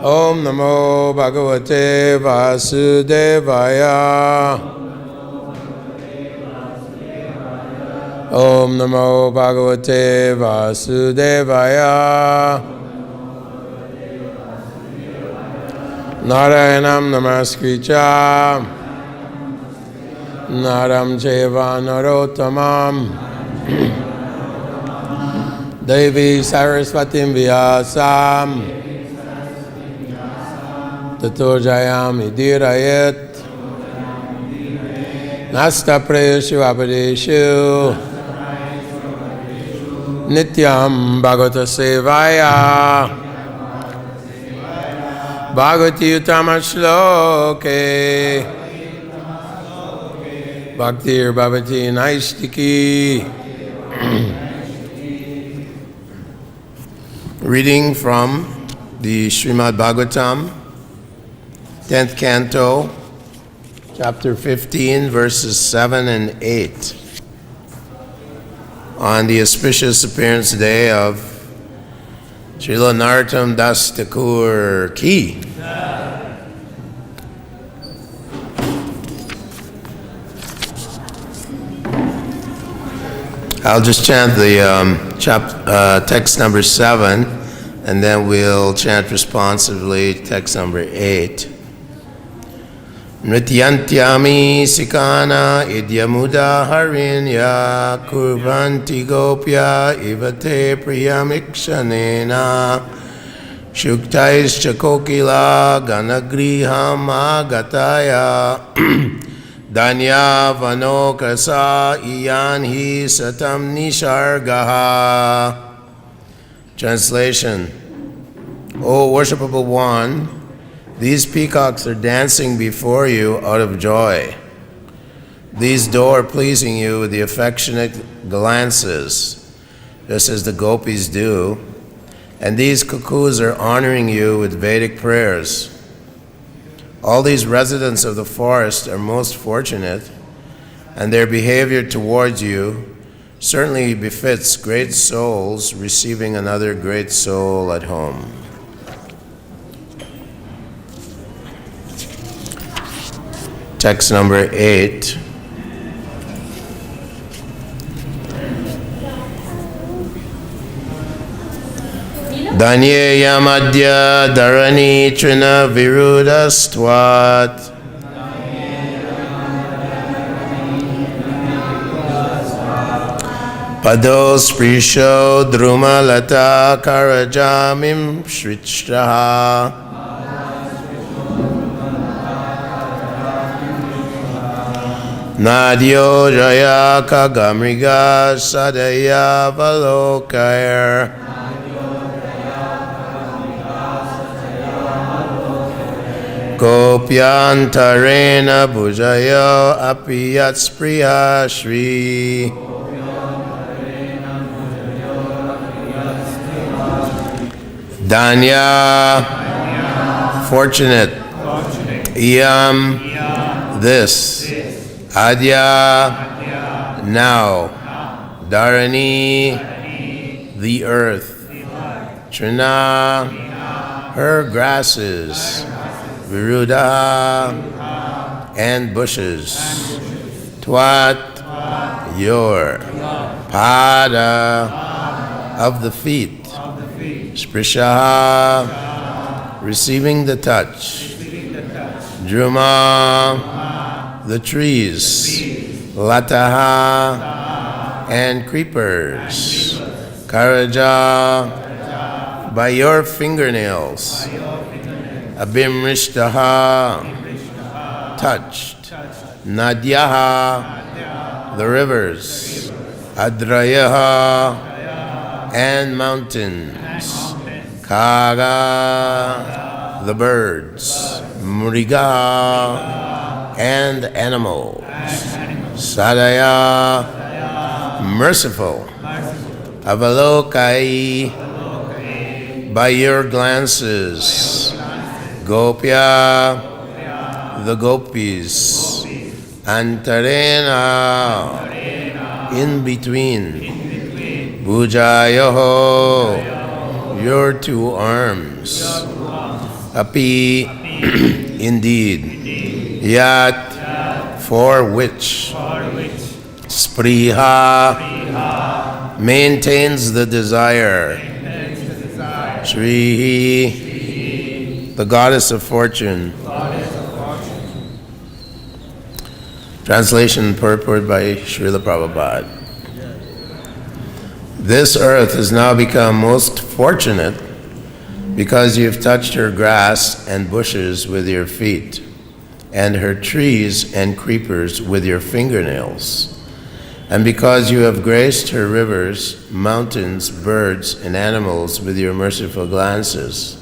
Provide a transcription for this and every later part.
Om Namo Bhagavate Vasudevaya. Om Namo Bhagavate Vasudevaya. Narayanam Namaskritya Naram Cheva Narottamam Devi Saraswatim Vyasam Tato Jayam Idirayet Nasta Prayeshu Abadeshu Nityam Bhagavata Sevaya Bhagavati Uttama Shloke Bhakti Bhavati Naistiki. Reading from the Srimad Bhagavatam, 10th Canto, chapter 15, verses 7 and 8. On the auspicious appearance day of Srila Narottam Das Thakur Ki. I'll just chant the text number 7, and then we'll chant responsively text number 8. Nrityantyami sikana idyamuda harinya kurvanti gopya ivate priyamikshanena shuktaischa kokila ganagriham agataya Danya vano kasa iyan hi satam nishargaha. Translation. O worshipable one, these peacocks are dancing before you out of joy. These adore pleasing you with the affectionate glances, just as the gopis do, and these cuckoos are honoring you with Vedic prayers. All these residents of the forest are most fortunate, and their behavior towards you certainly befits great souls receiving another great soul at home. Text number 8. Danye yamadya dharani trina virudastvat pados prisho druma lata karajamim shrichtaha nadyo jaya kagamriga sadaya valokair Gopyantarena bhujayo apiyat spriya shri Danya, fortunate, Iyam, this, Adya, now, Dharani, the earth, Trina, her grasses, Viruda, and bushes, Twat, your, Pada, of the feet, Sprisha, receiving the touch, Druma, the trees, Lataha, and creepers, Karaja, by your fingernails, Abhimrishtaha, touched, Nadyaha, the rivers, Adrayaha, and mountains, Kaga, the birds, Mriga, and animals, Sadaya, merciful, Avalokai, by your glances, Gopya, the gopis, Antarena, in between, Bujayoho, your two arms. Api, indeed. Yat, for which. Spriha, maintains the desire. Shri, the goddess of fortune. Translation and purport by Srila Prabhupada. This earth has now become most fortunate because you've touched her grass and bushes with your feet, and her trees and creepers with your fingernails, and because you have graced her rivers, mountains, birds, and animals with your merciful glances.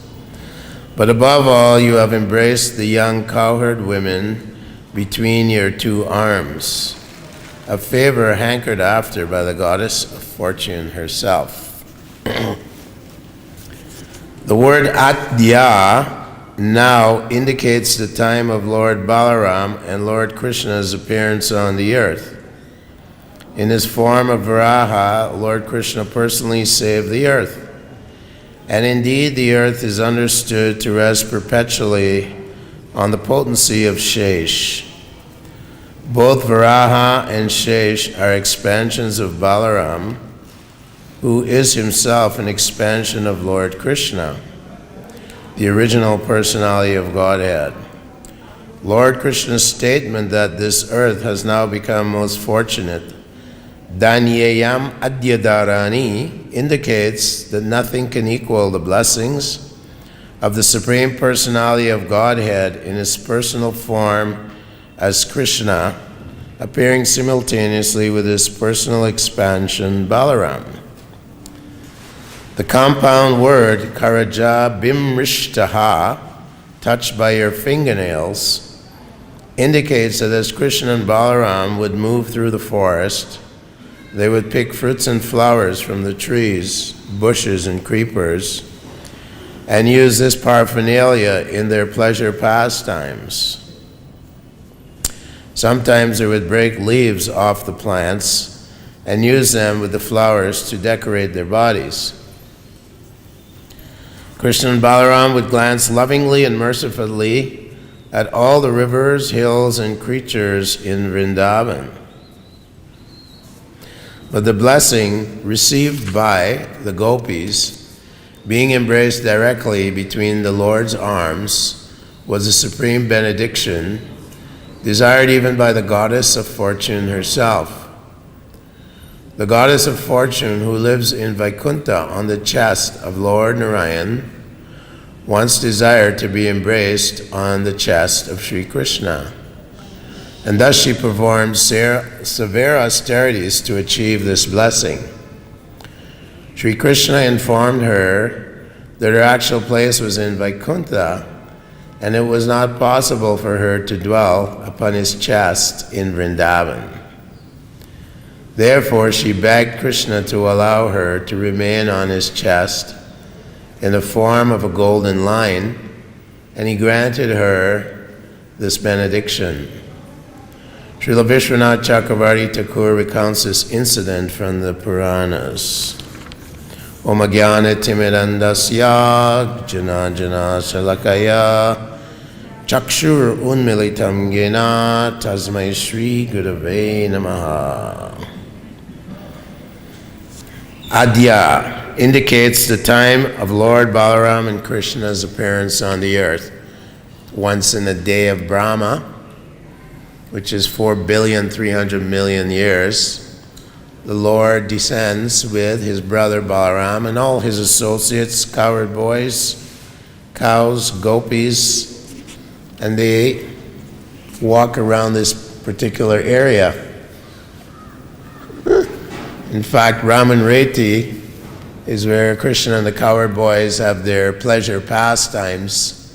But above all, you have embraced the young cowherd women between your two arms, a favor hankered after by the goddess of fortune herself. The word Adya now indicates the time of Lord Balaram and Lord Krishna's appearance on the earth. In his form of Varaha, Lord Krishna personally saved the earth. And indeed, the earth is understood to rest perpetually on the potency of Shesh. Both Varaha and Shesh are expansions of Balaram, who is himself an expansion of Lord Krishna, the original personality of Godhead. Lord Krishna's statement that this earth has now become most fortunate, Danyayam Adyadarani, indicates that nothing can equal the blessings of the Supreme Personality of Godhead in his personal form as Krishna, appearing simultaneously with his personal expansion, Balaram. The compound word Karaja Bimrishtaha, touched by your fingernails, indicates that as Krishna and Balaram would move through the forest, they would pick fruits and flowers from the trees, bushes, and creepers, and use this paraphernalia in their pleasure pastimes. Sometimes they would break leaves off the plants and use them with the flowers to decorate their bodies. Krishna and Balaram would glance lovingly and mercifully at all the rivers, hills, and creatures in Vrindavan. But the blessing received by the gopis, being embraced directly between the Lord's arms, was a supreme benediction, desired even by the goddess of fortune herself. The goddess of fortune, who lives in Vaikuntha on the chest of Lord Narayan, once desired to be embraced on the chest of Sri Krishna, and thus she performed severe austerities to achieve this blessing. Sri Krishna informed her that her actual place was in Vaikuntha, and it was not possible for her to dwell upon his chest in Vrindavan. Therefore, she begged Krishna to allow her to remain on his chest in the form of a golden line, and he granted her this benediction. Srila Vishwanath Chakravarti Thakur recounts this incident from the Puranas. Om Jnana Timirandasya Jana Shalakaya Chakshur Unmilitam Yena Tasmai Shri Gurave Namaha. Adya indicates the time of Lord Balaram and Krishna's appearance on the earth. Once in the day of Brahma, which is 4,300,000,000 years, the Lord descends with his brother Balaram and all his associates, cowherd boys, cows, gopis, and they walk around this particular area. In fact, Raman Reti is where Krishna and the cowherd boys have their pleasure pastimes,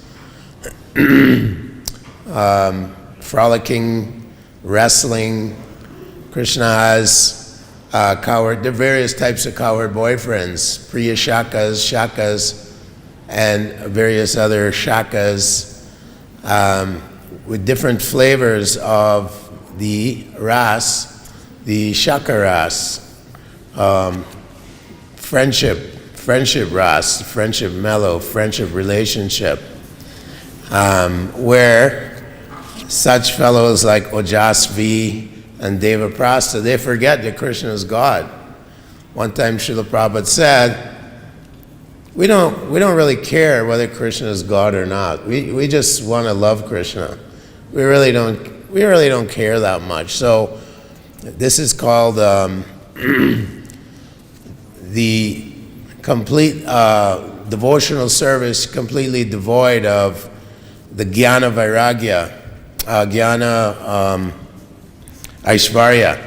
frolicking, wrestling. Krishna has the various types of cowherd boyfriends, Priya Shakas, Shakas, and various other Shakas, with different flavors of the ras, the Shaka ras, friendship friendship ras, friendship mellow, friendship relationship, where such fellows like Ojasvi and Devaprastha, they forget that Krishna is God. One time Srila Prabhupada said, we don't really care whether Krishna is God or not. We just want to love Krishna. We really don't care that much. So this is called the complete devotional service, completely devoid of the jnana vairagya, jnana aishvarya.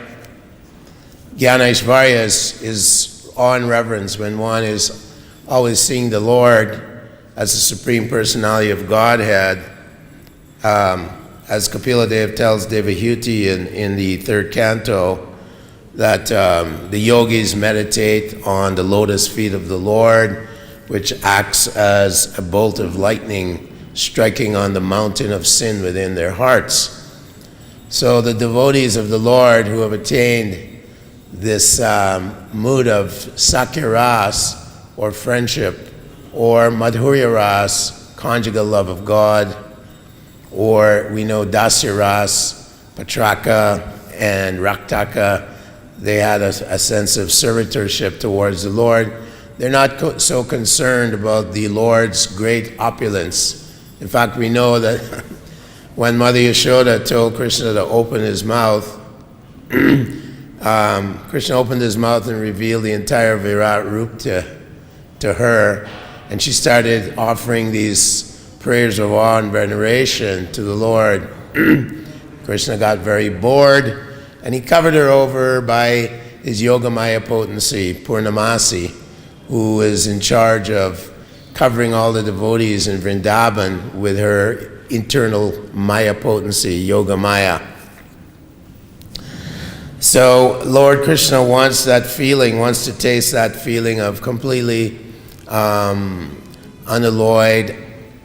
Jnana aishvarya is awe and reverence, when one is always seeing the Lord as the Supreme Personality of Godhead, as Kapila Dev tells Devahuti in the third canto, that the yogis meditate on the lotus feet of the Lord, which acts as a bolt of lightning striking on the mountain of sin within their hearts. So the devotees of the Lord who have attained this mood of sakya-ras, or friendship, or madhurya-ras, conjugal love of God, or we know dasya-ras, patraka, and raktaka, they had a sense of servitorship towards the Lord. They're not so concerned about the Lord's great opulence. In fact, we know that when Mother Yashoda told Krishna to open his mouth, Krishna opened his mouth and revealed the entire Virat Rup to her, and she started offering these prayers of awe and veneration to the Lord. Krishna got very bored, and he covered her over by his Yogamaya potency, Purnamasi, who is in charge of covering all the devotees in Vrindavan with her internal Maya potency, Yogamaya. So Lord Krishna wants that feeling, wants to taste that feeling of completely unalloyed,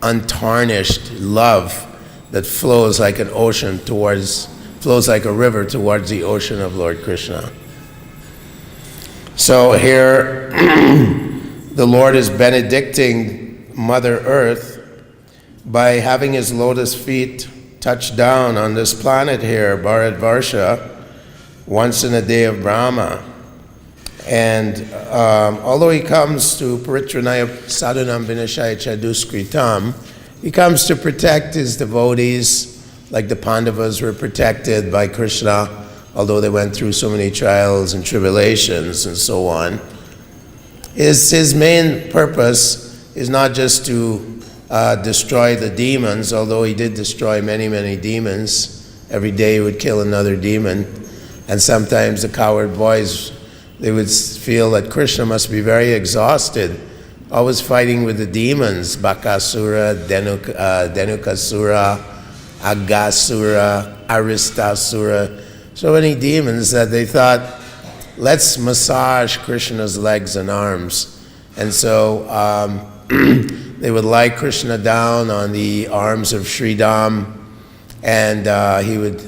untarnished love that flows like an ocean flows like a river towards the ocean of Lord Krishna. So here, the Lord is benedicting Mother Earth by having his lotus feet touch down on this planet here, Bharatvarsha, once in a day of Brahma. And although he comes to Paritranaya Sadhanam Vinashaya Chaduskritam, he comes to protect his devotees, like the Pandavas were protected by Krishna, although they went through so many trials and tribulations and so on. His main purpose is not just to destroy the demons, although he did destroy many, many demons. Every day he would kill another demon. And sometimes the coward boys, they would feel that Krishna must be very exhausted, always fighting with the demons, Bakasura, Dhenukasura, Agasura, Aristasura, so many demons that they thought, let's massage Krishna's legs and arms. And so they would lie Krishna down on the arms of Sridham, and he would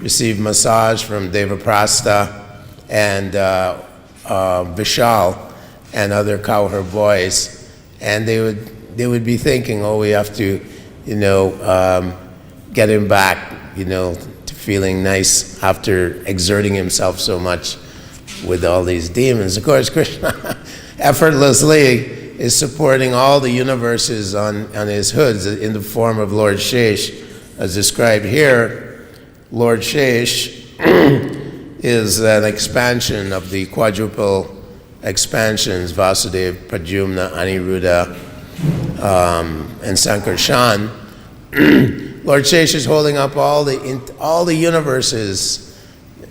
receive massage from Devaprastha and Vishal and other cowherd boys, and they would be thinking, oh, we have to, get him back, to feeling nice after exerting himself so much with all these demons. Of course, Krishna effortlessly is supporting all the universes on his hoods in the form of Lord Shesh, as described here. Lord Shesh is an expansion of the quadruple expansions, Vasudeva, Pradyumna, Aniruddha, and Sankarshan. Lord Shesh is holding up all the universes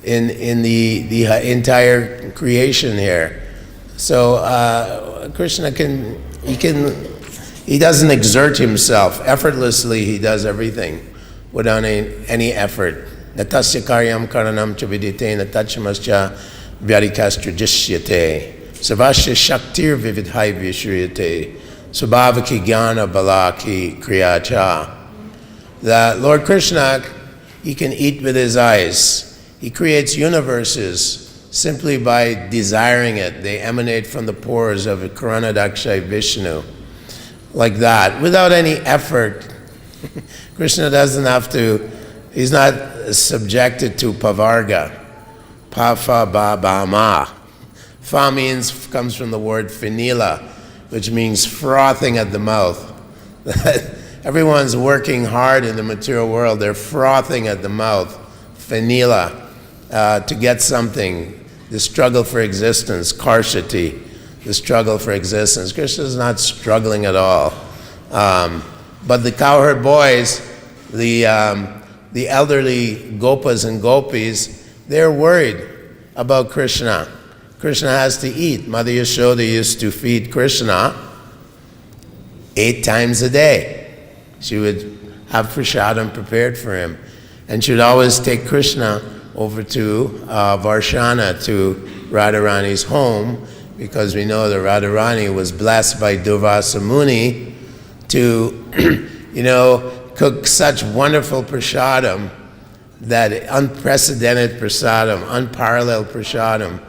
in the entire creation here. So Krishna he doesn't exert himself. Effortlessly he does everything without any effort. Natasya karyam karanam cha vidite natachamascha vyarikastra jishyate savasya shaktir vividhai vishriyate subhavaki jnana balaki kriyacha. That Lord Krishna, he can eat with his eyes. He creates universes simply by desiring it. They emanate from the pores of Karanadakshay Vishnu, like that, without any effort. Krishna doesn't have to, he's not subjected to pavarga. Pa, fa, ba, ba, ma. Fa comes from the word phenila, which means frothing at the mouth. Everyone's working hard in the material world. They're frothing at the mouth, phenila, to get something. The struggle for existence, karshati, the struggle for existence. Krishna's not struggling at all. But the cowherd boys, the elderly gopas and gopis, they're worried about Krishna. Krishna has to eat. Mother Yashoda used to feed Krishna 8 times a day. She would have prasadam prepared for him. And she would always take Krishna over to Varshana, to Radharani's home, because we know that Radharani was blessed by Durvasa Muni to, cook such wonderful prasadam, that unprecedented prasadam, unparalleled prasadam.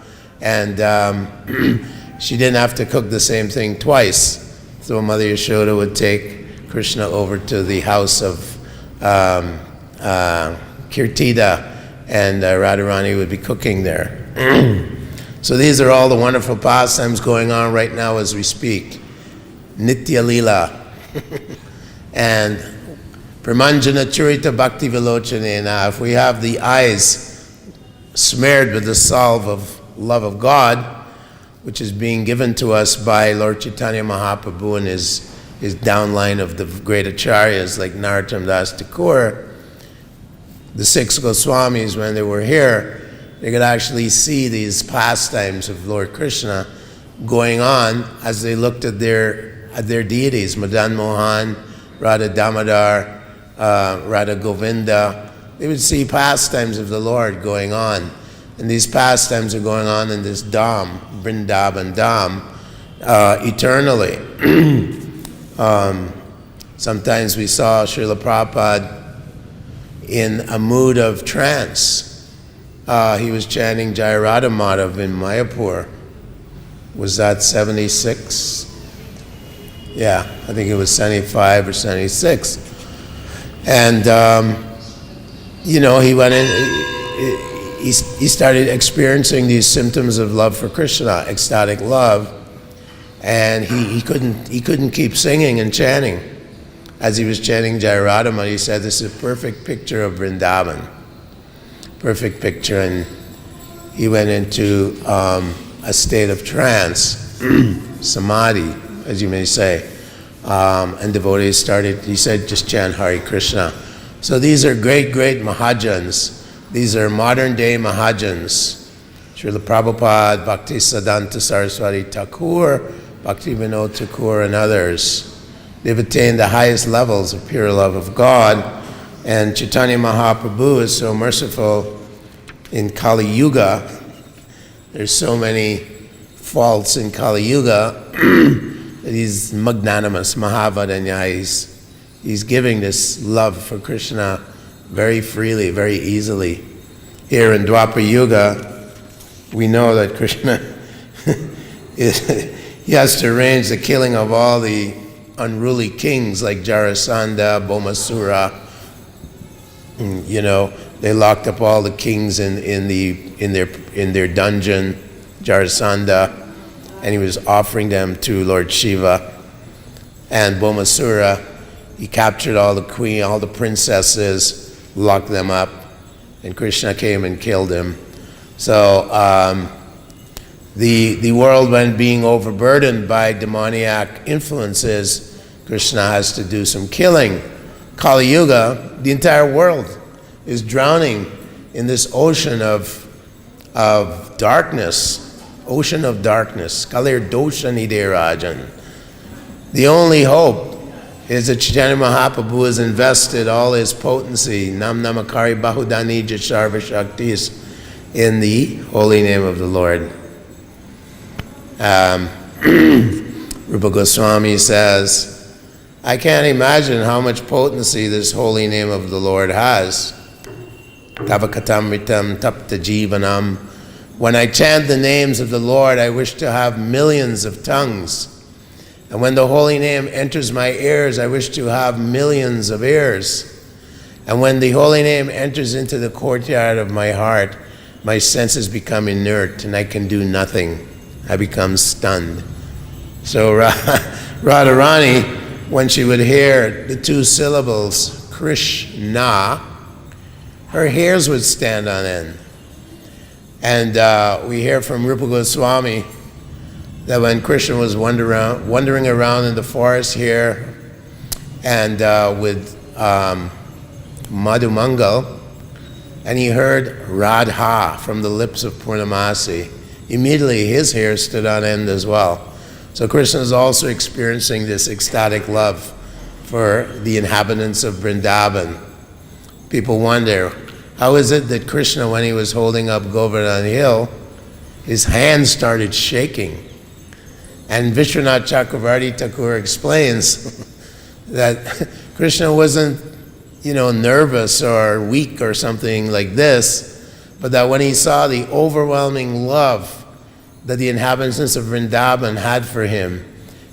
And she didn't have to cook the same thing twice. So Mother Yashoda would take Krishna over to the house of Kirtida, and Radharani would be cooking there. So these are all the wonderful pastimes going on right now as we speak. Nitya Lila. And Pramanjana Churita Bhakti Vilochanena. If we have the eyes smeared with the salve of love of God, which is being given to us by Lord Chaitanya Mahaprabhu and his downline of the great acharyas like Narottam Das Thakur, the 6 Goswamis, when they were here, they could actually see these pastimes of Lord Krishna going on as they looked at their deities, Madan Mohan, Radha Damodar, Radha Govinda. They would see pastimes of the Lord going on. And these pastimes are going on in this Dham, Vrindavan Dham, eternally. Sometimes we saw Srila Prabhupada in a mood of trance. He was chanting Jai Radha Madhav in Mayapur. Was that 76? Yeah, I think it was 75 or 76. And, he went in, he started experiencing these symptoms of love for Krishna, ecstatic love, and he couldn't keep singing and chanting. As he was chanting Jai Radha Madhav, he said, "This is a perfect picture of Vrindavan." Perfect picture. And he went into a state of trance, samadhi, as you may say. And devotees started, he said, just chant Hare Krishna. So these are great, great Mahajans. These are modern day Mahajans. Srila Prabhupada, Bhakti Siddhanta Saraswati Thakur, Bhakti Vinod Thakur, and others. They've attained the highest levels of pure love of God. And Chaitanya Mahaprabhu is so merciful in Kali Yuga. There's so many faults in Kali Yuga that he's magnanimous, Mahavadanya. He's giving this love for Krishna very freely, very easily. Here in Dwapara Yuga, we know that Krishna, he has to arrange the killing of all the unruly kings like Jarasandha, Bhaumasura. They locked up all the kings in their dungeon, Jarasandha, and he was offering them to Lord Shiva. And Bhaumasura, he captured all the princesses, locked them up, and Krishna came and killed him. So the world, when being overburdened by demoniac influences, Krishna has to do some killing. Kali Yuga, the entire world is drowning in this ocean of darkness, Kalir Dosha Nide Rajan. The only hope is that Chaitanya Mahaprabhu has invested all his potency, Nam Namakari Bahudani Jasharva Shaktis, in the holy name of the Lord. Rupa Goswami says, I can't imagine how much potency this holy name of the Lord has. Tavakatamritam tapta jivanam When I chant the names of the Lord, I wish to have millions of tongues. And when the holy name enters my ears, I wish to have millions of ears. And when the holy name enters into the courtyard of my heart, my senses become inert and I can do nothing. I become stunned. So Radharani, when she would hear the two syllables, Krishna, her hairs would stand on end. And we hear from Rupa Goswami that when Krishna was wandering around in the forest here and with Madhumangal, and he heard Radha from the lips of Purnamasi, immediately his hair stood on end as well. So Krishna is also experiencing this ecstatic love for the inhabitants of Vrindavan. People wonder, how is it that Krishna, when he was holding up Govardhan Hill, his hands started shaking? And Vishwanath Chakravarti Thakur explains that Krishna wasn't, nervous or weak or something like this, but that when he saw the overwhelming love that the inhabitants of Vrindavan had for him,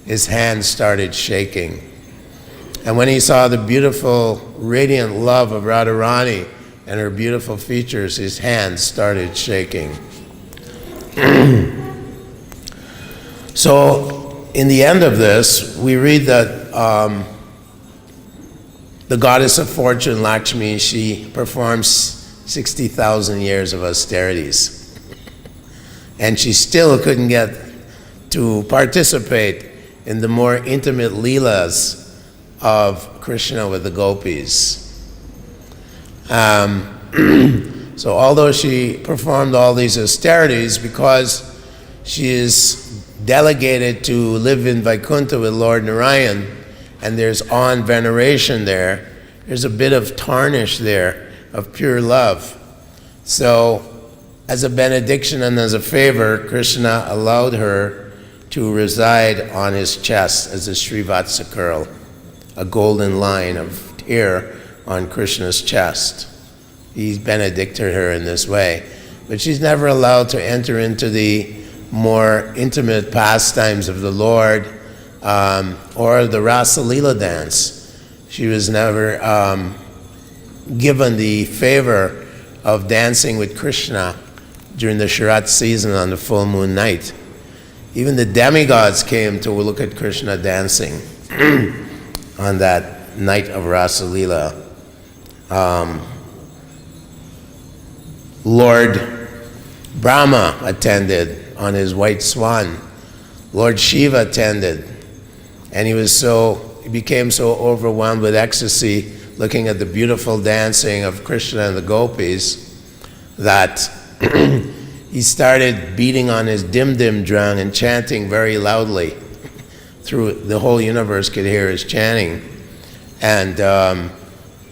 his hands started shaking. And when he saw the beautiful, radiant love of Radharani and her beautiful features, his hands started shaking. So, in the end of this, we read that the goddess of fortune, Lakshmi, she performs 60,000 years of austerities. And she still couldn't get to participate in the more intimate leelas of Krishna with the gopis. So although she performed all these austerities, because she is delegated to live in Vaikuntha with Lord Narayan, and there's awe and veneration there, there's a bit of tarnish there of pure love. So as a benediction and as a favor, Krishna allowed her to reside on his chest as a Srivatsa curl, a golden line of hair on Krishna's chest. He benedicted her in this way. But she's never allowed to enter into the more intimate pastimes of the Lord or the Rasa Leela dance. She was never given the favor of dancing with Krishna during the Sharat season on the full moon night. Even the demigods came to look at Krishna dancing on that night of Rasa Leela. Lord Brahma attended on his white swan. Lord Shiva attended. And he became so overwhelmed with ecstasy looking at the beautiful dancing of Krishna and the gopis that he started beating on his dim-dim drum and chanting very loudly. Through the whole universe could hear his chanting. And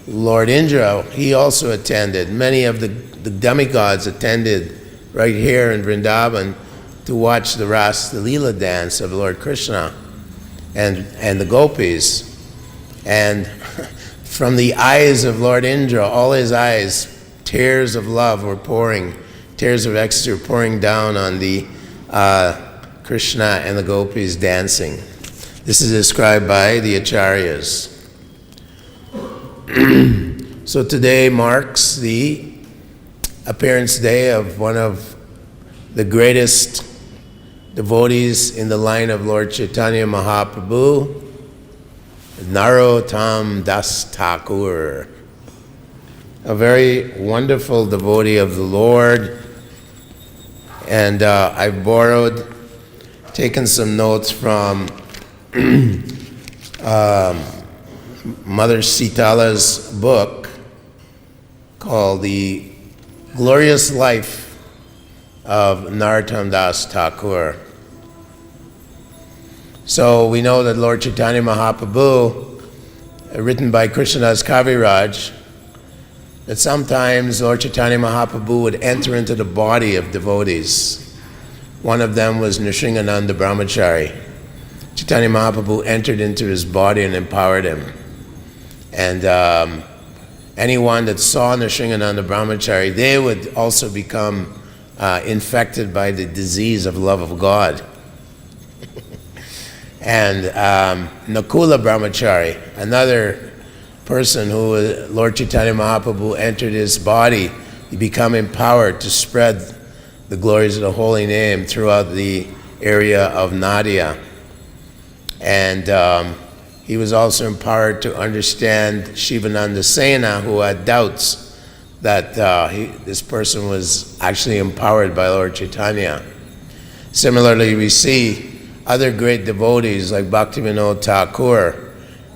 Lord Indra, he also attended. Many of the demigods attended right here in Vrindavan to watch the Rasa Leela dance of Lord Krishna and the gopis. And from the eyes of Lord Indra, all his eyes, tears of love were pouring, tears of ecstasy were pouring down on the Krishna and the gopis dancing. This is described by the Acharyas. So today marks the appearance day of one of the greatest devotees in the line of Lord Chaitanya Mahaprabhu, Narottam Das Thakur, a very wonderful devotee of the Lord. And I've taken some notes from Mother Sitala's book called The Glorious Life of Narottam Das Thakur. So we know that Lord Chaitanya Mahaprabhu, written by Krishnadas Kaviraj, that sometimes Lord Chaitanya Mahaprabhu would enter into the body of devotees. One of them was Nrsingananda Brahmachari. Chaitanya Mahaprabhu entered into his body and empowered him. And anyone that saw Nrsingananda Brahmachari, they would also become infected by the disease of love of God. And Nakula Brahmachari, another person who Lord Chaitanya Mahaprabhu entered his body, he became empowered to spread the glories of the holy name throughout the area of Nadia. And he was also empowered to understand Shivananda Sena, who had doubts that this person was actually empowered by Lord Chaitanya. Similarly, we see other great devotees like Bhaktivinoda Thakur,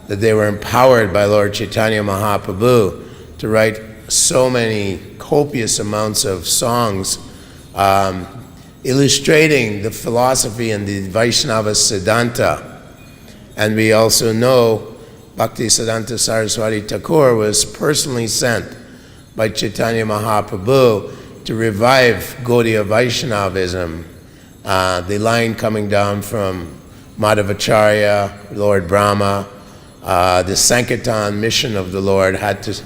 that they were empowered by Lord Chaitanya Mahaprabhu to write so many copious amounts of songs illustrating the philosophy and the Vaishnava Siddhanta. And we also know Bhakti Siddhanta Saraswati Thakur was personally sent by Chaitanya Mahaprabhu to revive Gaudiya Vaishnavism. The line coming down from Madhavacharya, Lord Brahma, the Sankirtan mission of the Lord has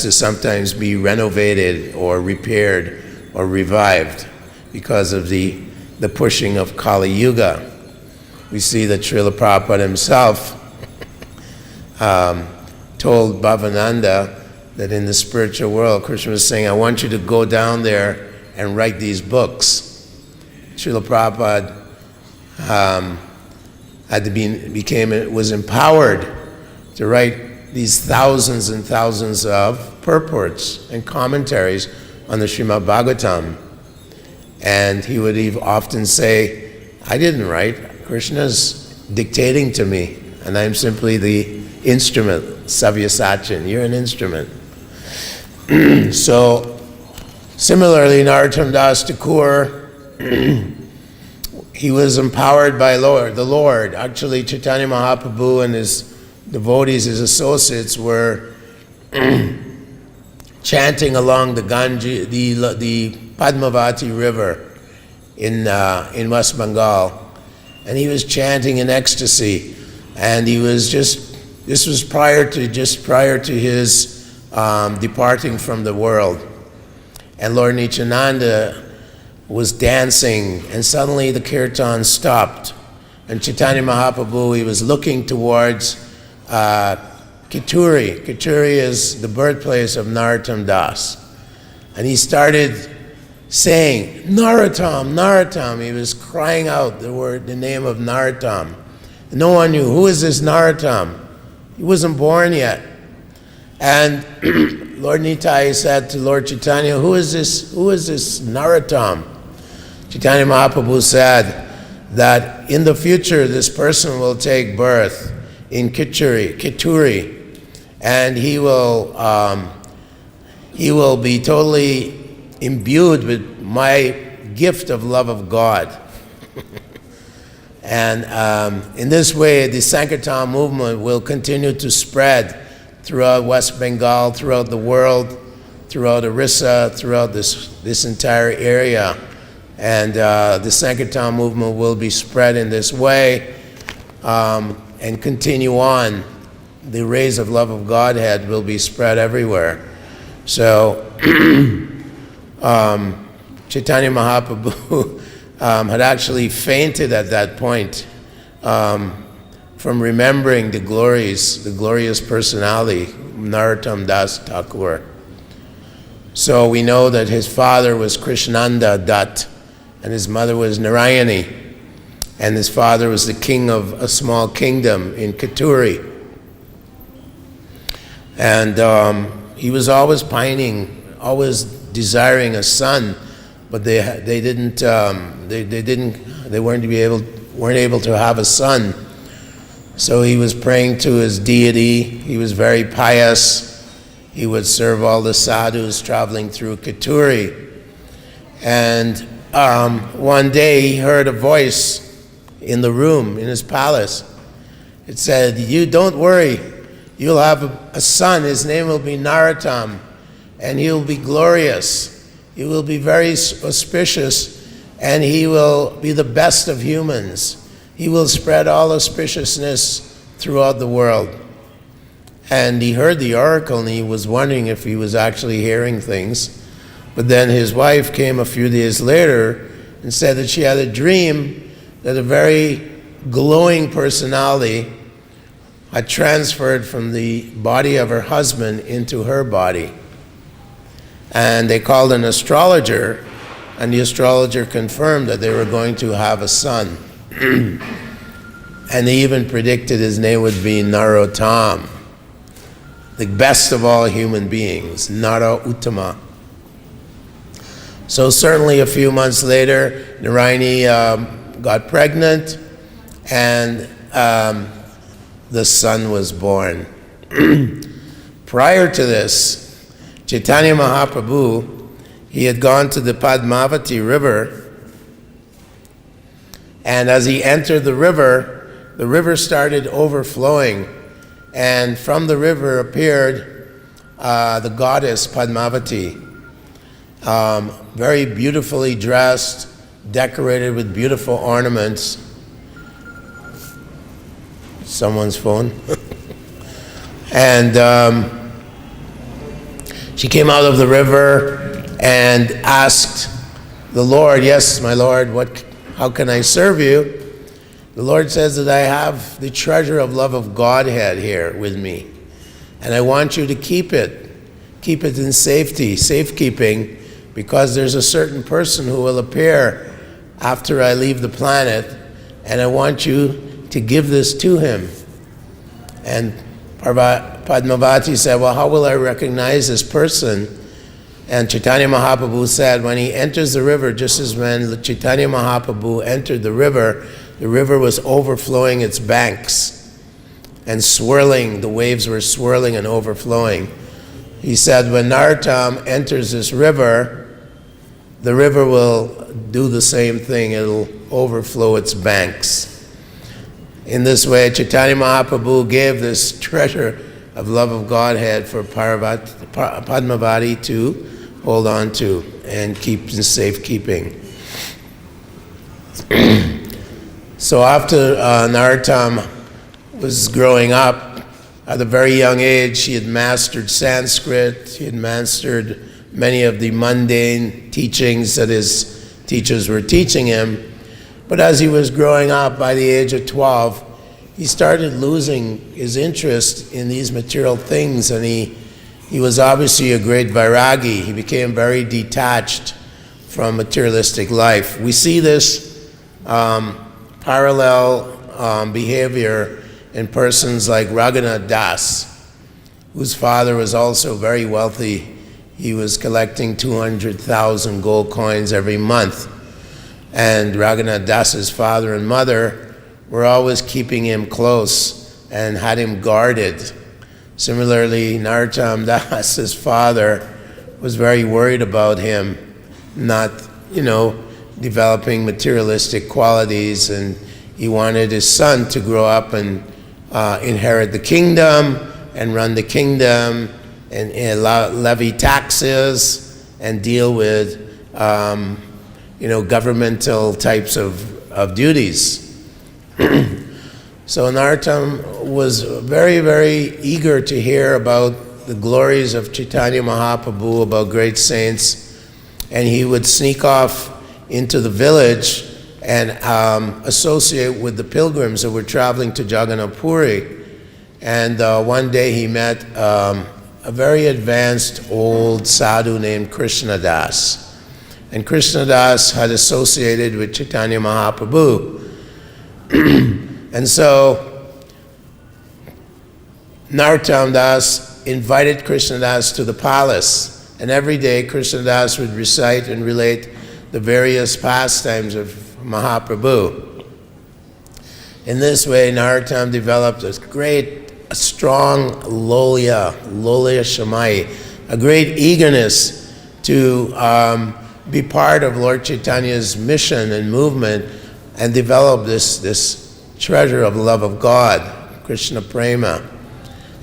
to sometimes be renovated or repaired or revived because of the pushing of Kali Yuga. We see that Srila Prabhupada himself told Bhavananda that in the spiritual world, Krishna was saying, I want you to go down there and write these books. Srila Prabhupada was empowered to write these thousands and thousands of purports and commentaries on the Srimad Bhagavatam. And he would often say, I didn't write, Krishna's dictating to me, and I'm simply the instrument, Savyasachin, you're an instrument. So, similarly, Narottam Das Thakur, he was empowered by the Lord. Actually, Chaitanya Mahaprabhu and his devotees, his associates, were chanting along the Padmavati River in West Bengal, and he was chanting in ecstasy. And he was this was prior to his departing from the world. And Lord Nityananda was dancing, and suddenly the kirtan stopped. And Chaitanya Mahaprabhu, he was looking towards Kituri. Kituri is the birthplace of Narottam Das. And he started saying, Narottam, Narottam. He was crying out the name of Narottam. No one knew, who is this Narottam? He wasn't born yet. And Lord Nitai said to Lord Chaitanya, who is this Narottam? Chaitanya Mahaprabhu said that in the future this person will take birth in Kituri, and he will be totally imbued with my gift of love of God. And in this way, the Sankirtan movement will continue to spread throughout West Bengal, throughout the world, throughout Orissa, throughout this entire area. And the Sankirtan movement will be spread in this way and continue on. The rays of love of Godhead will be spread everywhere. So Chaitanya Mahaprabhu had actually fainted at that point from remembering the glorious personality, Narottam Das Thakur. So we know that his father was Krishnanda Dutt, and his mother was Narayani, and his father was the king of a small kingdom in Kituri. And he was always pining, always desiring a son, but they weren't able to have a son. So he was praying to his deity. He was very pious. He would serve all the sadhus traveling through Kituri. And one day he heard a voice in the room in his palace. It said, "You don't worry. You'll have a son. His name will be Narottam, and he will be glorious. He will be very auspicious, and he will be the best of humans. He will spread all auspiciousness throughout the world." And he heard the oracle, and he was wondering if he was actually hearing things. But then his wife came a few days later and said that she had a dream that a very glowing personality had transferred from the body of her husband into her body. And they called an astrologer, and the astrologer confirmed that they were going to have a son. And they even predicted his name would be Narottam, the best of all human beings, Nara Uttama. So certainly a few months later, Narayani got pregnant, and the son was born. Prior to this, Chaitanya Mahaprabhu, he had gone to the Padmavati river, and as he entered the river started overflowing, and from the river appeared the goddess Padmavati, very beautifully dressed, decorated with beautiful ornaments. Someone's phone. And she came out of the river and asked the Lord, "Yes, my Lord, how can I serve you?" The Lord says that I have the treasure of love of Godhead here with me, and I want you to keep it in safekeeping, because there's a certain person who will appear after I leave the planet, and I want you to give this to him. And Padmavati said, "Well, how will I recognize this person?" And Chaitanya Mahaprabhu said, when he enters the river, just as when Chaitanya Mahaprabhu entered the river was overflowing its banks and swirling, the waves were swirling and overflowing. He said, when Narottam enters this river, the river will do the same thing, it'll overflow its banks. In this way, Chaitanya Mahaprabhu gave this treasure of love of Godhead for Padmavati to hold on to and keep in safekeeping. So after Narottam was growing up, at a very young age, he had mastered Sanskrit, he had mastered many of the mundane teachings that his teachers were teaching him. But as he was growing up, by the age of 12, he started losing his interest in these material things, and he was obviously a great vairagi. He became very detached from materialistic life. We see this parallel behavior in persons like Raghunath Das, whose father was also very wealthy. He was collecting 200,000 gold coins every month. And Raghunath Das's father and mother were always keeping him close and had him guarded. Similarly, Narottam Das's father was very worried about him not, developing materialistic qualities, and he wanted his son to grow up and inherit the kingdom and run the kingdom and levy taxes and deal with governmental types of duties. So Narottam was very, very eager to hear about the glories of Chaitanya Mahaprabhu, about great saints, and he would sneak off into the village and associate with the pilgrims that were traveling to Jagannath Puri. And one day he met a very advanced old sadhu named Krishnadas. And Krishnadas had associated with Chaitanya Mahaprabhu. And so Narottam Das invited Krishnadas to the palace, and every day Krishnadas would recite and relate the various pastimes of Mahaprabhu. In this way, Narottam developed a strong lolya shamai, a great eagerness to be part of Lord Chaitanya's mission and movement and develop this treasure of love of God, Krishna Prema.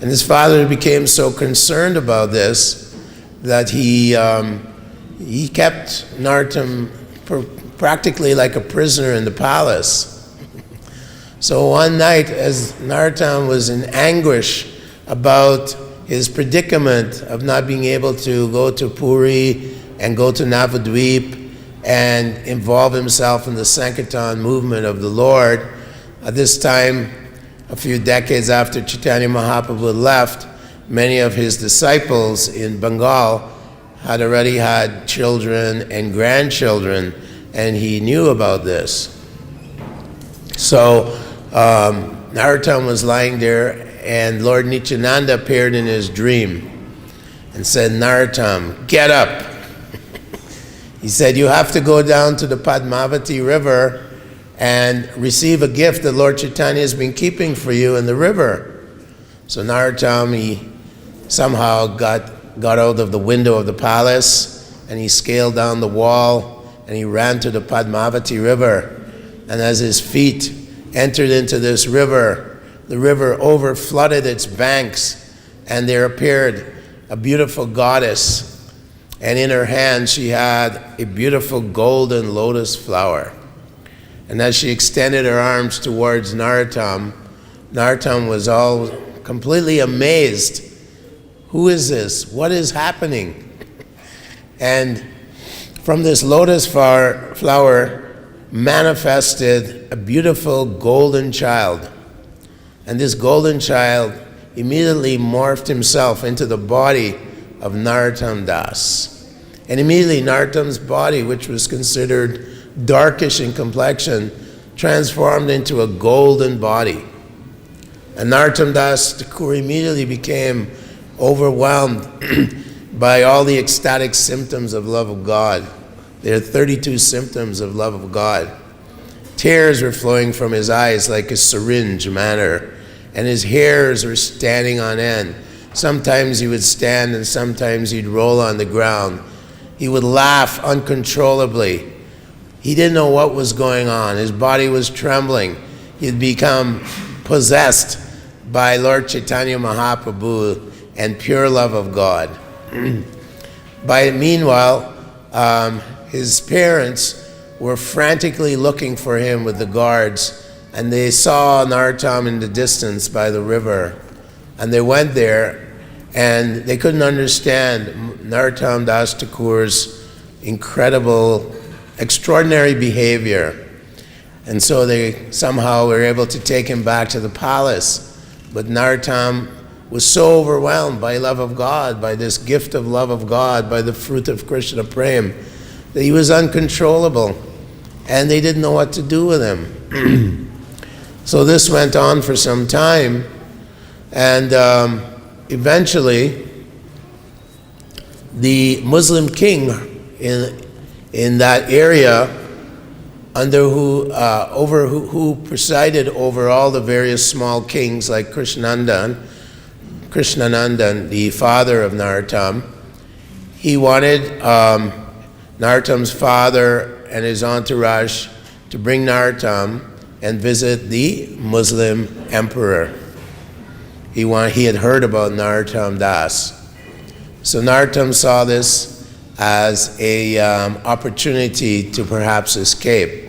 And his father became so concerned about this that he kept Narottam practically like a prisoner in the palace. So one night, as Narottam was in anguish about his predicament of not being able to go to Puri and go to Navadvip and involve himself in the Sankirtan movement of the Lord. At this time, a few decades after Chaitanya Mahaprabhu left, many of his disciples in Bengal had already had children and grandchildren, and he knew about this. So Narottam was lying there, and Lord Nityananda appeared in his dream and said, Narottam, get up. He said, you have to go down to the Padmavati River and receive a gift that Lord Chaitanya has been keeping for you in the river. So Narottam, he somehow got out of the window of the palace, and he scaled down the wall, and he ran to the Padmavati River. And as his feet entered into this river, the river overflooded its banks, and there appeared a beautiful goddess, and in her hand she had a beautiful golden lotus flower. And as she extended her arms towards Narottam, Narottam was all completely amazed. Who is this? What is happening? And from this lotus flower manifested a beautiful golden child. And this golden child immediately morphed himself into the body of Narottam Das. And immediately Narottam's body, which was considered darkish in complexion, transformed into a golden body. And Narottam Das Thakur immediately became overwhelmed by all the ecstatic symptoms of love of God. There are 32 symptoms of love of God. Tears were flowing from his eyes like a syringe manner, and his hairs were standing on end. Sometimes he would stand and sometimes he'd roll on the ground. He would laugh uncontrollably. He didn't know what was going on. His body was trembling. He'd become possessed by Lord Chaitanya Mahaprabhu and pure love of God. Meanwhile, his parents were frantically looking for him with the guards, and they saw Narottam in the distance by the river. And they went there, and they couldn't understand Narottam Das Thakur's incredible, extraordinary behavior. And so they somehow were able to take him back to the palace. But Narottam was so overwhelmed by love of God, by this gift of love of God, by the fruit of Krishna Prem, that he was uncontrollable, and they didn't know what to do with him. So this went on for some time, and eventually the Muslim king in that area, who presided over all the various small kings like Krishnanandan, the father of Narottam, he wanted Narottam's father and his entourage to bring Narottam and visit the Muslim emperor. He had heard about Narottam Das. So Narottam saw this as an opportunity to perhaps escape.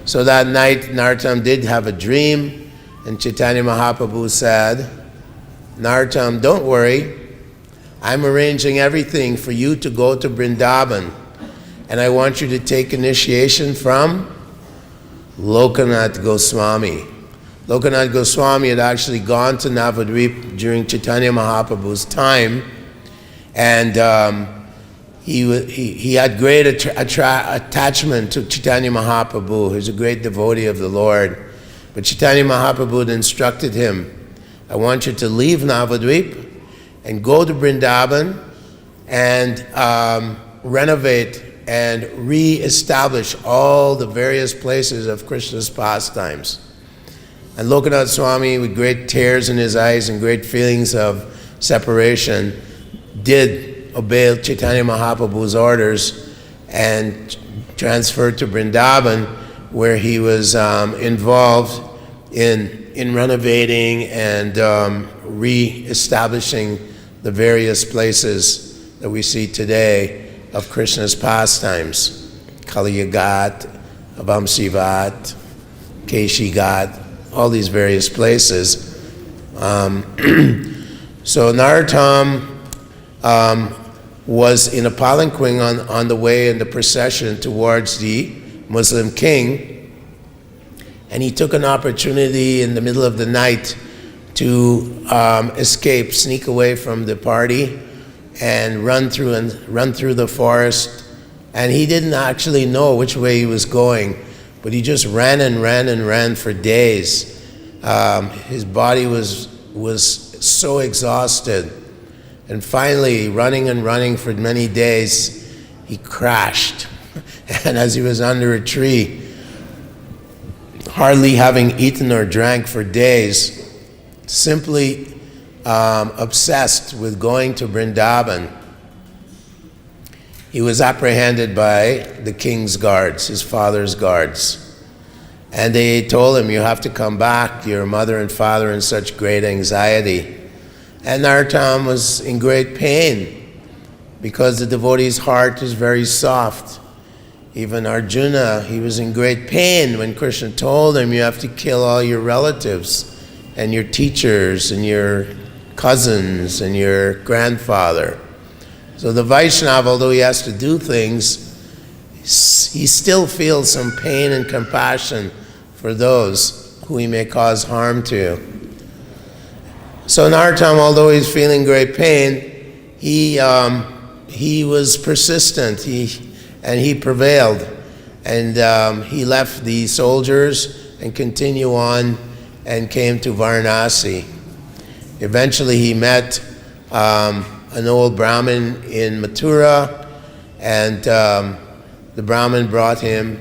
So that night Narottam did have a dream, and Chaitanya Mahaprabhu said, Narottam, don't worry, I'm arranging everything for you to go to Vrindavan, and I want you to take initiation from Lokanath Goswami. Lokanath Goswami had actually gone to Navadvip during Chaitanya Mahaprabhu's time, and he had great attachment to Chaitanya Mahaprabhu. He was a great devotee of the Lord. But Chaitanya Mahaprabhu had instructed him, I want you to leave Navadvip and go to Vrindavan and renovate and re-establish all the various places of Krishna's pastimes. And Lokanath Swami, with great tears in his eyes and great feelings of separation, did obey Chaitanya Mahaprabhu's orders and transferred to Vrindavan, where he was involved in renovating and re-establishing the various places that we see today of Krishna's pastimes. Kaliyagat, Avamsivat, Keshigat, all these various places. So Narottam was in a palanquin on the way in the procession towards the Muslim king, and he took an opportunity in the middle of the night to escape, sneak away from the party, and run through the forest. And he didn't actually know which way he was going, but he just ran and ran and ran for days. His body was so exhausted, and finally, running and running for many days, he crashed. And as he was under a tree, hardly having eaten or drank for days, simply obsessed with going to Vrindavan, he was apprehended by the king's guards, his father's guards. And they told him, "You have to come back. Your mother and father are in such great anxiety." And Narottam was in great pain because the devotee's heart is very soft. Even Arjuna, he was in great pain when Krishna told him, "You have to kill all your relatives and your teachers and your cousins and your grandfather." So the Vaishnava, although he has to do things, he still feels some pain and compassion for those who he may cause harm to. So Narottam, although he's feeling great pain, he was persistent, and he prevailed. And he left the soldiers and continued on and came to Varanasi. Eventually he met an old Brahmin in Mathura, and the Brahmin brought him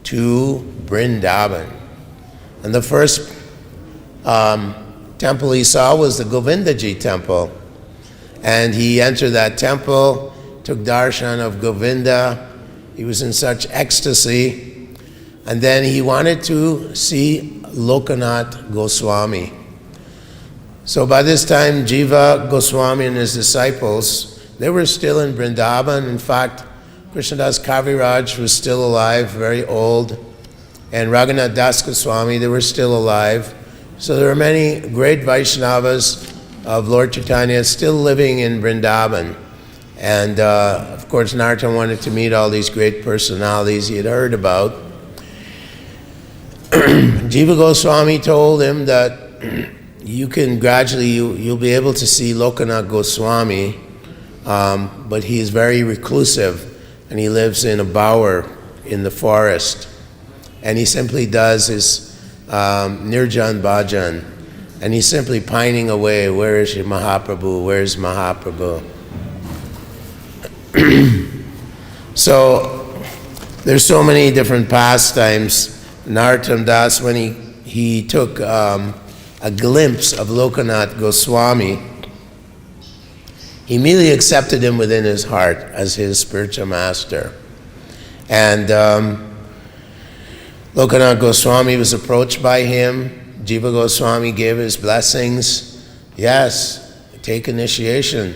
to Vrindavan. And the first temple he saw was the Govindaji temple. And he entered that temple, took darshan of Govinda. He was in such ecstasy. And then he wanted to see Lokanath Goswami. So by this time, Jiva Goswami and his disciples, they were still in Vrindavan. In fact, Krishnadas Kaviraj was still alive, very old. And Raghunath Das Goswami, they were still alive. So there were many great Vaishnavas of Lord Chaitanya still living in Vrindavan. And of course, Narottam wanted to meet all these great personalities he had heard about. Jiva Goswami told him that you can gradually, you'll be able to see Lokanath Goswami, but he is very reclusive, and he lives in a bower in the forest. And he simply does his Nirjan Bhajan, and he's simply pining away, where is your Mahaprabhu, where's Mahaprabhu? So there's so many different pastimes. Narottam Das, when he took a glimpse of Lokanath Goswami, he immediately accepted him within his heart as his spiritual master. And Lokanath Goswami was approached by him. Jiva Goswami gave his blessings. Yes, take initiation.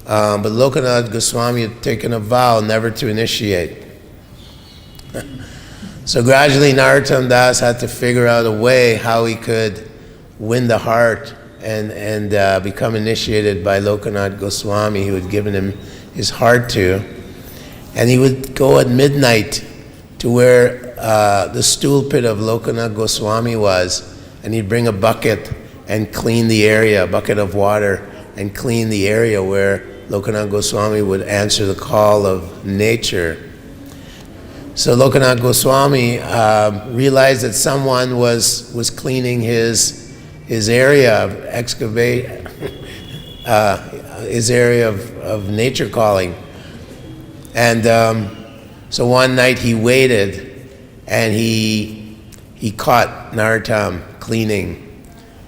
But Lokanath Goswami had taken a vow never to initiate. So gradually Narottam Das had to figure out a way how he could win the heart and become initiated by Lokanath Goswami, who had given him his heart to. And he would go at midnight to where the stool pit of Lokanath Goswami was, and he'd bring a bucket and clean the area, a bucket of water, and clean the area where Lokanath Goswami would answer the call of nature. So Lokanath Goswami realized that someone was cleaning his area of excavate, his area of nature calling. And so one night he waited, and he caught Narottam cleaning.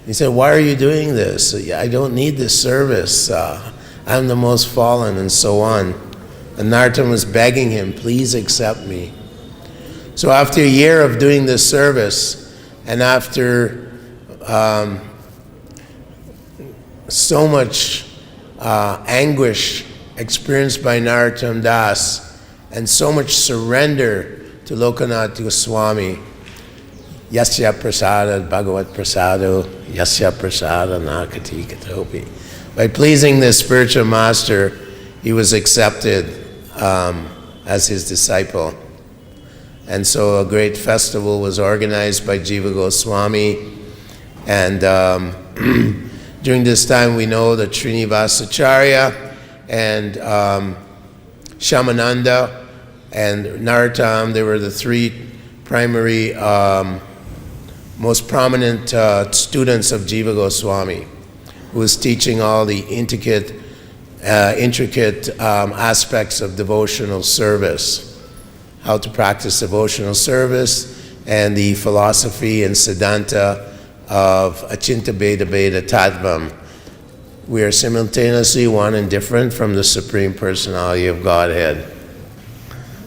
He said, "Why are you doing this? I don't need this service. I'm the most fallen," and so on. And Narottam was begging him, "Please accept me." So after a year of doing this service, and after so much anguish experienced by Narottam Das, and so much surrender to Lokanath Goswami, Yasya prasada bhagavat prasado, Yasya prasada nakati katopi. By pleasing this spiritual master, he was accepted as his disciple. And so a great festival was organized by Jiva Goswami. And during this time, we know that Srinivasacharya and Shamananda and Narottam, they were the three primary, most prominent students of Jiva Goswami, who was teaching all the intricate aspects of devotional service, how to practice devotional service, and the philosophy and siddhanta of Achinta Bheda Bheda Tattvam. We are simultaneously one and different from the Supreme Personality of Godhead.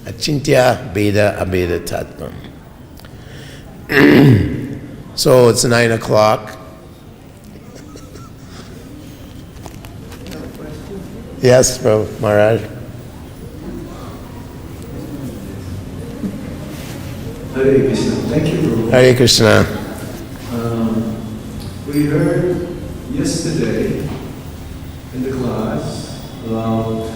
Achintya Bheda Abheda Tattvam. So it's 9 o'clock. Yes, Prabhu Maharaj. Hare Krishna. Thank you, Prabhu. Hare Krishna. We heard yesterday in the class about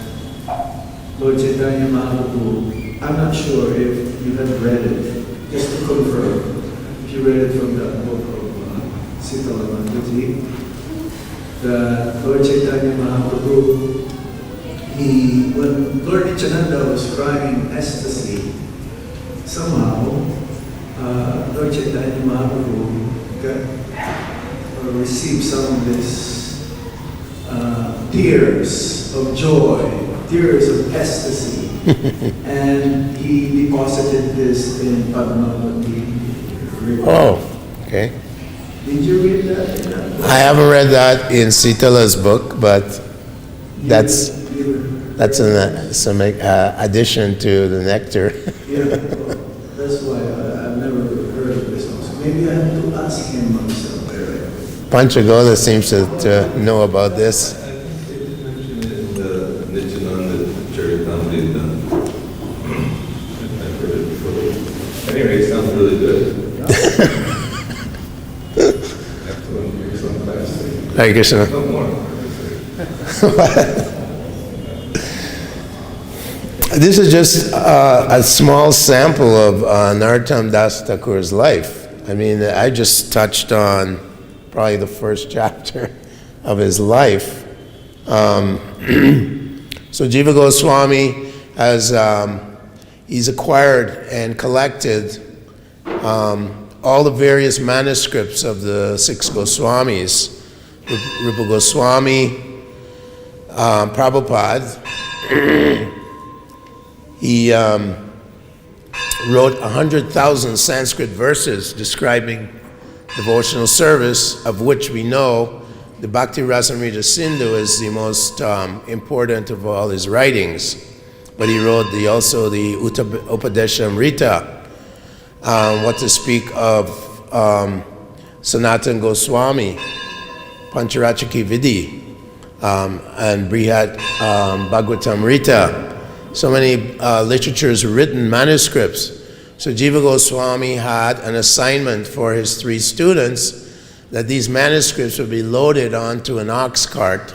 Lord Chaitanya Mahaprabhu. I'm not sure if you have read it, just to confirm, if you read it from the book of Sita Bhakti, that Lord Chaitanya Mahaprabhu, when Lord Nityananda was crying ecstasy, somehow Lord Chaitanya Mahaprabhu received some of this tears of joy, tears of ecstasy, and he deposited this in Padmavati River. Oh, okay. Did you read that in that book? I haven't read that in Sitala's book, but that's some addition to the nectar. Yeah, well, that's why I've never heard of this also. Maybe I have to ask him myself. Panchagola seems to know about this. I think they did mention it in the Nityananda Charitamrita. I've heard it before. Anyway, it sounds really good. I have to unpick some class. Hare Krishna. No more. This is just a small sample of Narottam Das Thakur's life. I mean, I just touched on probably the first chapter of his life. So Jiva Goswami has, he's acquired and collected all the various manuscripts of the 6 Goswamis. Rupa Goswami, Prabhupada, he wrote 100,000 Sanskrit verses describing devotional service, of which we know the Bhakti Rasamrita Sindhu is the most important of all his writings. But he wrote also the Upadeshamrita. What to speak of Sanatan Goswami, Pancharachaki Vidhi, and Brihat Bhagavatamrita. So many literatures written, manuscripts. So Jiva Goswami had an assignment for his 3 students that these manuscripts would be loaded onto an ox cart.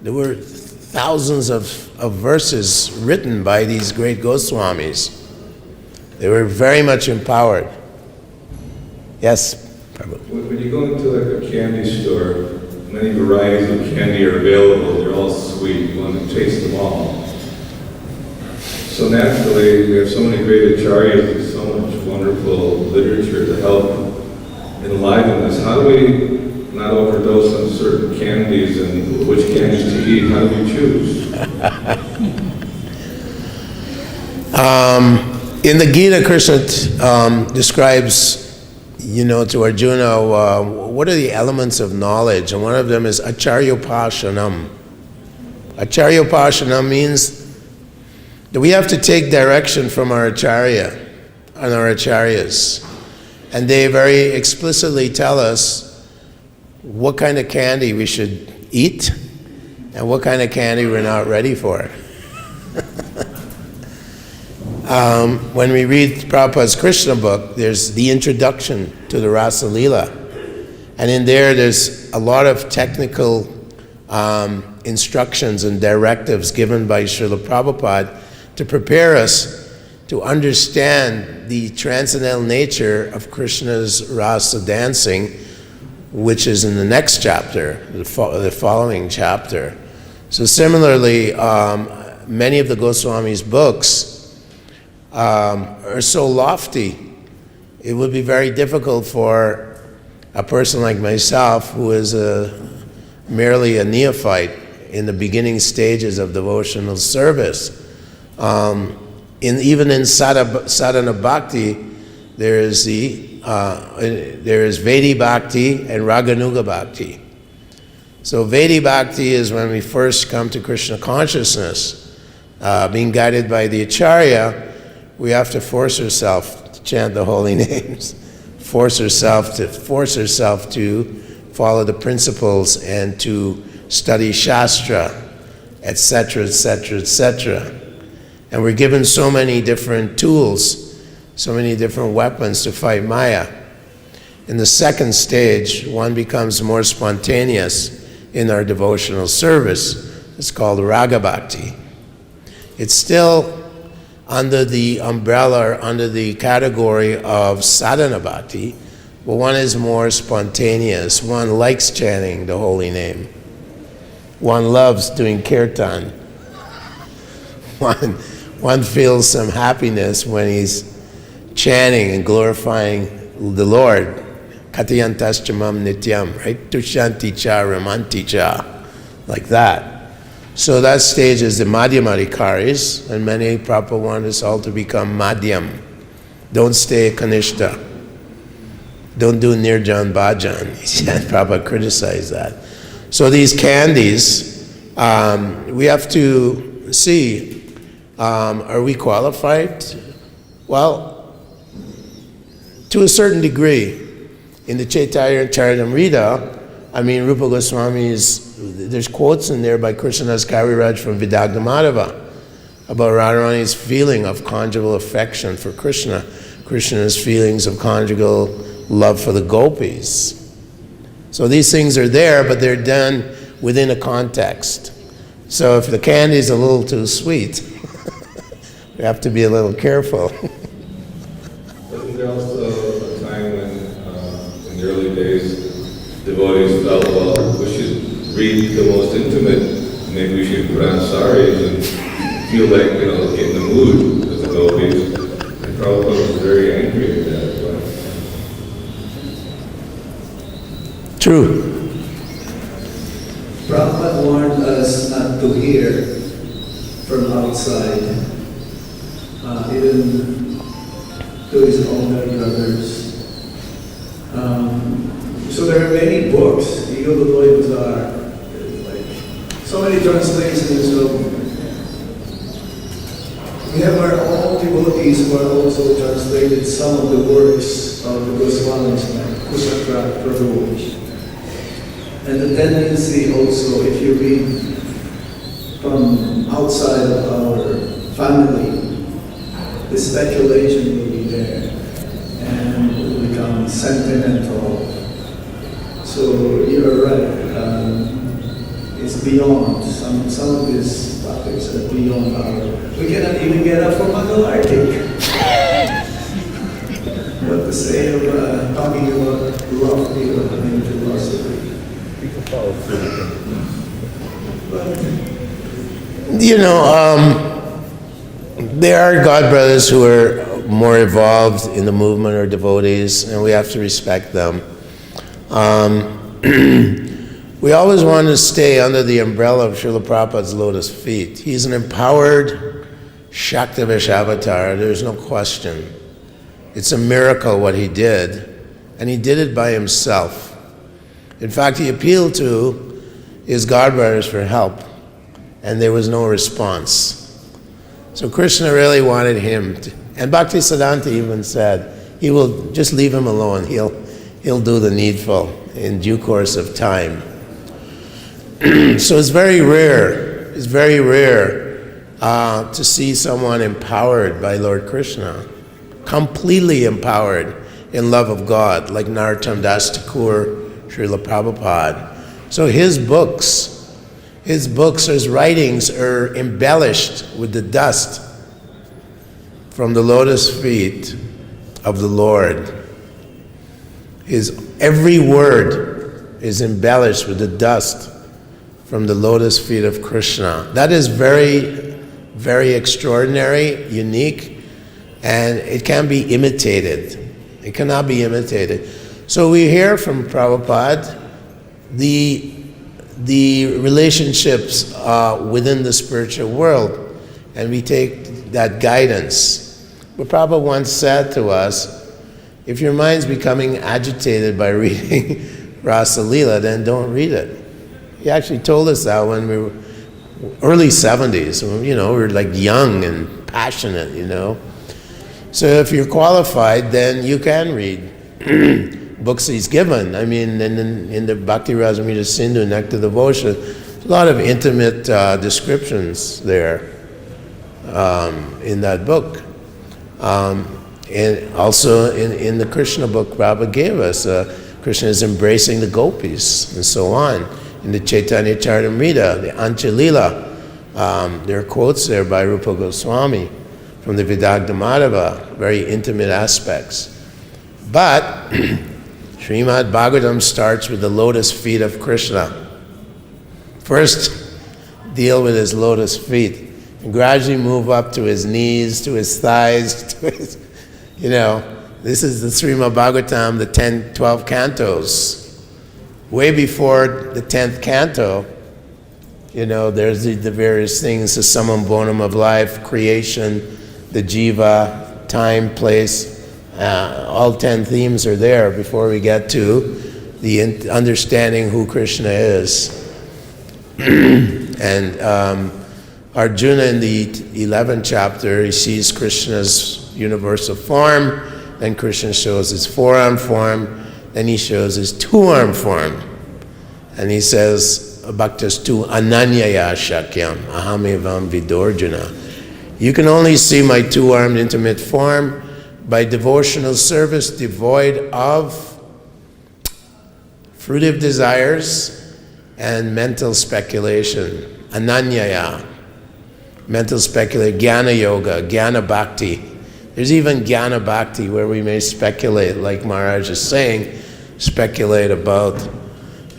There were thousands of verses written by these great Goswamis. They were very much empowered. Yes, Prabhu. When you go into like a candy store, many varieties of candy are available. They're all sweet. You want to taste them all. So naturally, we have so many great acharyas and so much wonderful literature to help enliven us. How do we not overdose on certain candies and which candies to eat? How do we choose? In the Gita, Krishna describes, to Arjuna, what are the elements of knowledge? And one of them is acharyopashanam. Acharyopashanam means that we have to take direction from our acharya and our acharyas. And they very explicitly tell us what kind of candy we should eat and what kind of candy we're not ready for. When we read Prabhupada's Krishna book, there's the introduction to the Rasa Leela. And in there's a lot of technical instructions and directives given by Srila Prabhupada to prepare us to understand the transcendental nature of Krishna's rasa dancing, which is in the next chapter, the following chapter. So similarly, many of the Goswamis' books are so lofty, it would be very difficult for a person like myself, who is merely a neophyte in the beginning stages of devotional service. Even in sadhana bhakti, there is Vedi bhakti and Raganuga bhakti. So Vedi bhakti is when we first come to Krishna consciousness, being guided by the acharya. We have to force ourselves to chant the holy names, force ourselves to follow the principles and to study shastra, etc., etc., etc. And we're given so many different tools, so many different weapons to fight Maya. In the second stage, one becomes more spontaneous in our devotional service. It's called Raga Bhakti. It's still under the umbrella, or under the category of sadhana bhakti, but one is more spontaneous. One likes chanting the holy name. One loves doing kirtan. One feels some happiness when he's chanting and glorifying the Lord. Katayantaschamam nityam, right? Tushanti cha ramanti cha, like that. So that stage is the madhyamadhikaris, and many Prabhupada want us all to become madhyam. Don't stay kanishta. Don't do nirjan bhajan. Prabhupada criticized that. So these candies, we have to see, are we qualified? Well, to a certain degree. In the Chaitanya Charitamrita, Rupa Goswami's, there's quotes in there by Krishnadas Kaviraj from Vidagdha Madhava about Radharani's feeling of conjugal affection for Krishna, Krishna's feelings of conjugal love for the gopis. So these things are there, but they're done within a context. So if the candy is a little too sweet, we have to be a little careful. Wasn't there also a time when, in the early days, devotees felt, well, we should read the most intimate, maybe we should put on saris and feel like, in the mood with the gopis. And Prabhupada was very angry at that as well. True. Prabhupada warned us not to hear from outside, even to his own brothers. So there are many books, the Yoga Bazaar, like so many translations of. We have our own devotees who are also translated some of the works of the Goswamis, like Kusatra Prabhu. And the tendency also, if you read from outside of our family, the speculation will be there and will become sentimental. So you're right, it's beyond, some of these topics are beyond our, we cannot even get up from Mangalartik. What to say of talking about lofty or philosophy. There are God brothers who are more evolved in the movement or devotees, and we have to respect them. We always want to stay under the umbrella of Srila Prabhupada's lotus feet. He's an empowered Shaktivish avatar, there's no question. It's a miracle what he did, and he did it by himself. In fact, he appealed to his God brothers for help, and there was no response. So Krishna really wanted him to, and Bhaktisiddhanta even said, he will just leave him alone. He'll do the needful in due course of time. So it's very rare. It's very rare to see someone empowered by Lord Krishna, completely empowered in love of God, like Narottam Das Thakur, Srila Prabhupada. So his books his books, his writings are embellished with the dust from the lotus feet of the Lord. Every word is embellished with the dust from the lotus feet of Krishna. That is very, very extraordinary, unique, and it can be imitated. It cannot be imitated. So we hear from Prabhupada the relationships within the spiritual world, and we take that guidance. But Prabhupada once said to us, if your mind's becoming agitated by reading Rasa Leela, then don't read it. He actually told us that when we were early 70s, we were like young and passionate, So if you're qualified, then you can read books he's given. I mean, in the Bhakti Rasamrita Sindhu, Nectar Devotion, there's a lot of intimate descriptions there in that book. And also in the Krishna book Prabhupada gave us, Krishna is embracing the gopis and so on. In the Chaitanya Charitamrita, the Anchalila, there are quotes there by Rupa Goswami from the Vidagdha Madhava, very intimate aspects. But Srimad Bhagavatam starts with the lotus feet of Krishna. First, deal with his lotus feet, and gradually move up to his knees, to his thighs, to his, this is the Srimad Bhagavatam, the 12 cantos. Way before the 10th canto, there's the various things, the summum bonum of life, creation, the jiva, time, place, all 10 themes are there before we get to the understanding who Krishna is. And Arjuna in the 11th chapter, he sees Krishna's universal form, then Krishna shows his four-arm form, then he shows his two-arm form. And he says, Bhaktas tu ananyaya shakyam ahamevam vidorjuna. You can only see my two-armed intimate form by devotional service devoid of fruitive desires and mental speculation. Ananyaya, mental speculation, jnana yoga, jnana bhakti. There's even jnana bhakti where we may speculate, like Maharaj is saying, speculate about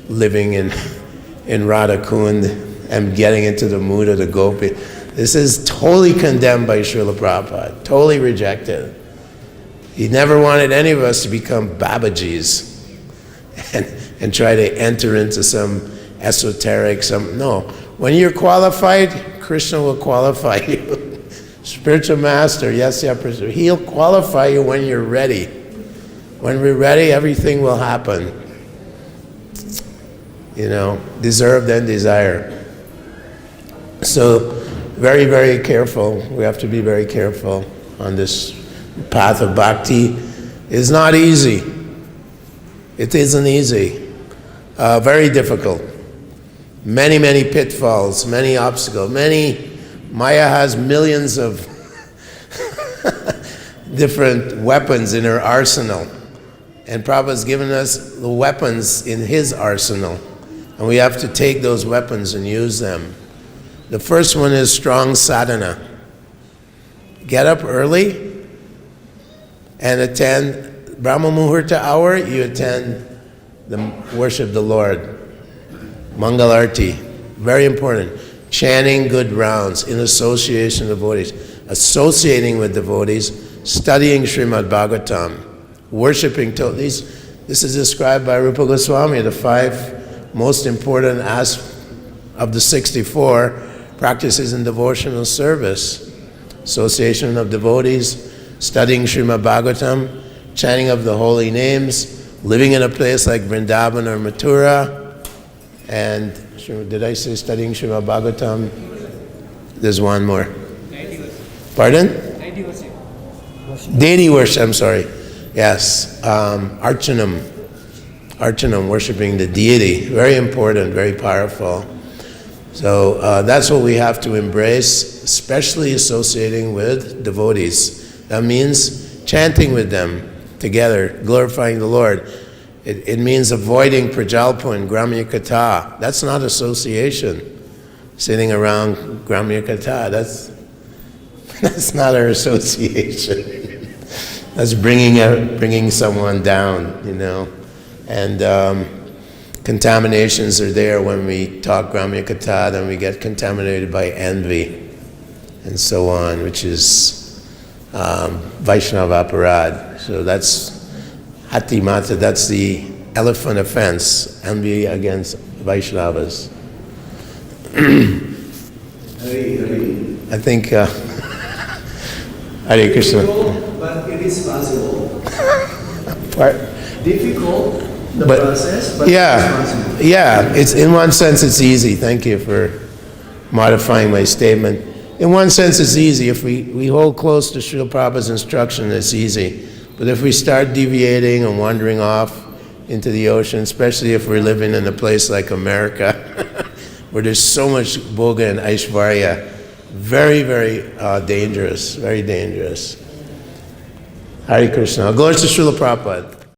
living in Radha Kund and getting into the mood of the gopi. This is totally condemned by Srila Prabhupada, totally rejected. He never wanted any of us to become Babajis and try to enter into some esoteric, no. When you're qualified, Krishna will qualify you. Spiritual master, he'll qualify you when you're ready. When we're ready, everything will happen. Deserved and desire. So, very, very careful. We have to be very careful on this path of bhakti. It's not easy. It isn't easy. Very difficult. Many, many pitfalls, many obstacles, Maya has millions of different weapons in her arsenal. And Prabhupada's given us the weapons in his arsenal. And we have to take those weapons and use them. The first one is strong sadhana. Get up early and attend Brahma Muhurta hour, you attend the worship of the Lord. Mangalarti, very important. Chanting good rounds in association with devotees, associating with devotees, studying Srimad Bhagavatam, worshipping devotees. This is described by Rupa Goswami, the 5 most important of the 64 practices in devotional service. Association of devotees, studying Srimad Bhagavatam, chanting of the holy names, living in a place like Vrindavan or Mathura, and did I say studying Srimad Bhagavatam? There's one more. Pardon? Deity worship, I'm sorry. Yes, Archanam, worshiping the deity. Very important, very powerful. So that's what we have to embrace, especially associating with devotees. That means chanting with them together, glorifying the Lord. It means avoiding prajalpa and gramya katha. That's not association. sitting around Gramya Katha. That's not our association. That's bringing someone down, you know. And contaminations are there when we talk Gramya Katha, then we get contaminated by envy and so on, which is Vaishnava Aparad. So that's Hati Mata, that's the elephant offense, envy against Vaishnavas. Hari. I think, Hare Krishna. Difficult, but it is possible. Difficult, the But- process, but Yeah, it is possible. yeah. It's in one sense it's easy. Thank you for modifying my statement. In one sense it's easy. If we hold close to Srila Prabhupada's instruction, it's easy. But if we start deviating and wandering off into the ocean, especially if we're living in a place like America, where there's so much bhoga and aishvarya, very, very dangerous, very dangerous. Hare Krishna. Glories to Srila Prabhupada.